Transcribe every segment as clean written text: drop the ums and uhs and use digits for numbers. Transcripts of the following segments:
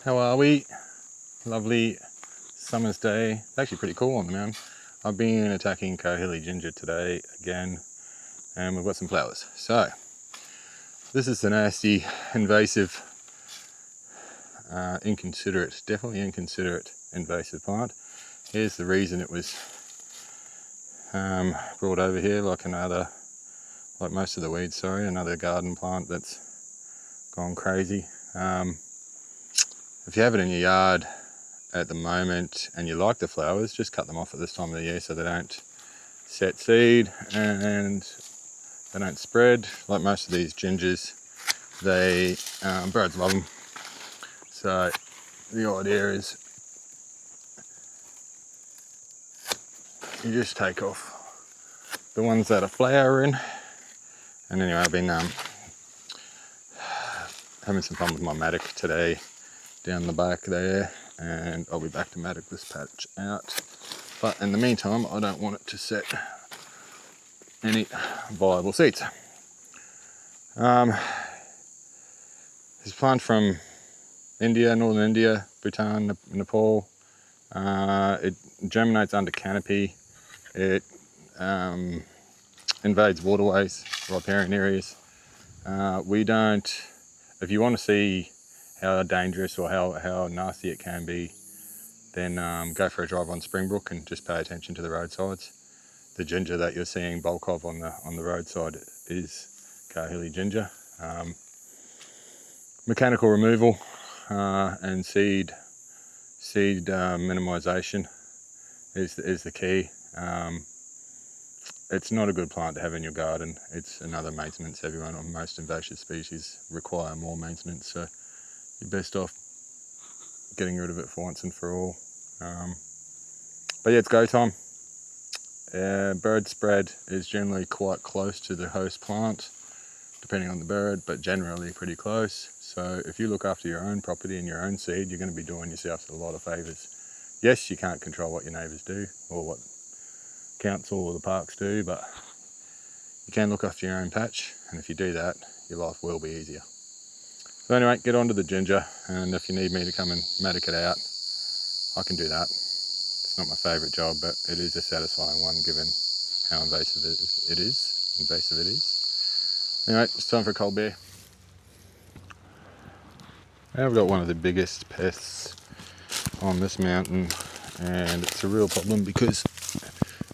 How are we? Lovely summer's day. It's actually pretty cool on the mountain. I've been attacking Kahili Ginger today again, and we've got some flowers. So, this is the nasty, invasive, definitely inconsiderate invasive plant. Here's the reason it was brought over here, like most of the weeds, another garden plant that's gone crazy. If you have it in your yard at the moment and you like the flowers, just cut them off at this time of the year so they don't set seed and they don't spread. Like most of these gingers, birds love them. So the idea is you just take off the ones that are flowering. And anyway, I've been having some fun with my mattock today down the back there, and I'll be back to mattock this patch out. But in the meantime, I don't want it to set any viable seeds. This plant from India, northern India, Bhutan, Nepal. It germinates under canopy. It invades waterways, riparian areas. If you want to see how dangerous or how nasty it can be, then go for a drive on Springbrook and just pay attention to the roadsides. The ginger that you're seeing bulk of on the roadside is Kahili Ginger. Mechanical removal and seed minimisation is the key. It's not a good plant to have in your garden. It's another maintenance. Most invasive species require more maintenance, so you're best off getting rid of it for once and for all. But yeah, it's go time. Bird spread is generally quite close to the host plant, depending on the bird, but generally pretty close. So if you look after your own property and your own seed, you're going to be doing yourself a lot of favours. Yes, you can't control what your neighbours do or what council or the parks do, but you can look after your own patch, and if you do that, your life will be easier. So anyway, get onto the ginger, and if you need me to come and mattock it out, I can do that. It's not my favourite job, but it is a satisfying one given how invasive it is. Anyway, it's time for a cold beer. Now I've got one of the biggest pests on this mountain, and it's a real problem because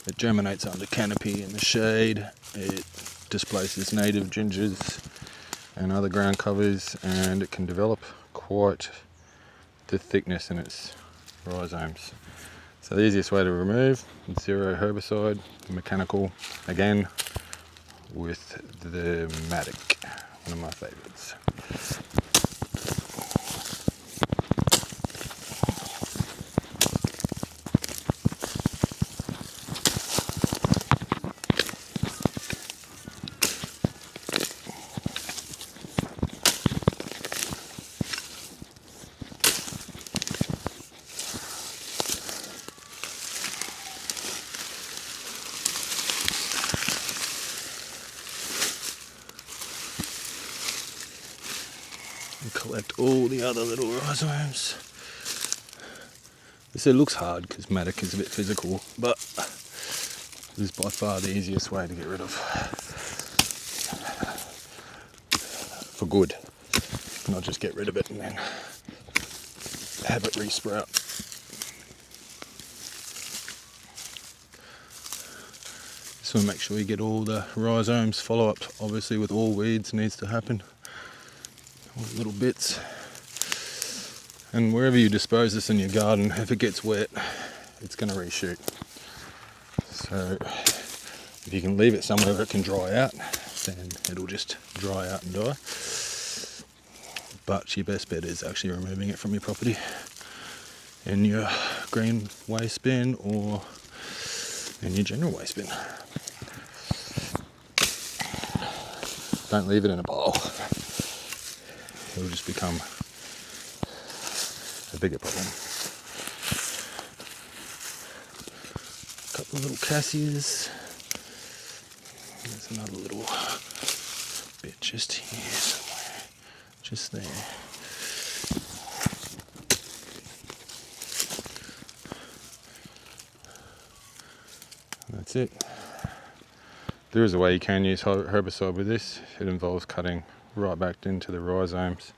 it germinates under canopy in the shade. It displaces native gingers and other ground covers, and it can develop quite the thickness in its rhizomes. So the easiest way to remove, zero herbicide, mechanical, again, with the mattock, one of my favourites. And collect all the other little rhizomes. This looks hard because mattock is a bit physical, but this is by far the easiest way to get rid of for good. Not just get rid of it and then have it resprout. So make sure you get all the rhizomes. Follow up obviously with all weeds needs to happen. All the little bits. And wherever you dispose this in your garden, if it gets wet, it's going to reshoot. So if you can leave it somewhere where it can dry out, then it'll just dry out and die. But your best bet is actually removing it from your property in your green waste bin or in your general waste bin. Don't leave it in a bowl. It'll just become a bigger problem. A couple of little cassias. There's another little bit just here somewhere. Just there. that's it. There is a way you can use herbicide with this. It involves cutting right back into the rhizomes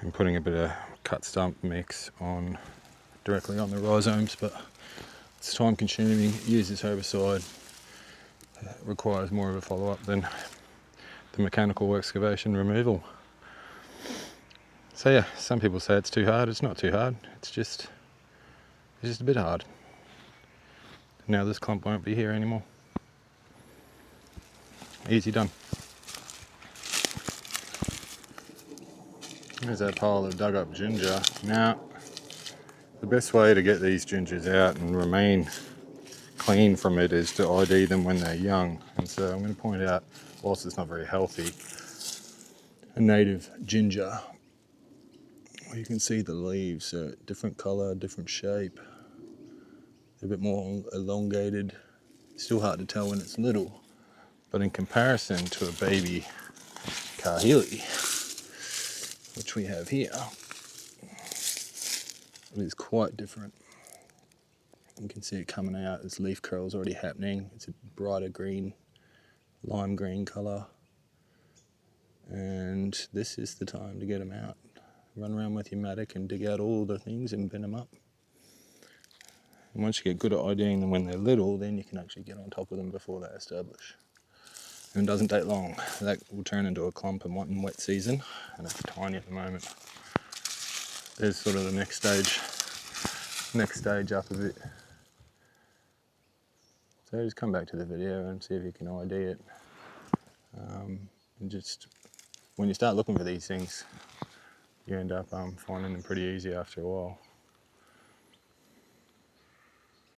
and putting a bit of cut stump mix on directly on the rhizomes, but it's time consuming. Use this herbicide. It requires more of a follow-up than the mechanical excavation removal. So yeah, some people say it's too hard. It's not too hard. It's just a bit hard. Now this clump won't be here anymore. Easy done. There's that pile of dug up ginger. Now, the best way to get these gingers out and remain clean from it is to ID them when they're young. And so I'm going to point out, whilst it's not very healthy, a native ginger. You can see the leaves are different colour, different shape. They're a bit more elongated. Still hard to tell when it's little. But in comparison to a baby Kahili, which we have here, it is quite different. You can see it coming out, its leaf curl's already happening. It's a brighter green, lime green colour. And this is the time to get them out. Run around with your mattock and dig out all the things and bin them up. And once you get good at IDing them when they're little, then you can actually get on top of them before they establish. And it doesn't take long. That will turn into a clump in wet season, and it's tiny at the moment. There's sort of the next stage up a bit. So just come back to the video and see if you can ID it. And just when you start looking for these things, you end up finding them pretty easy after a while.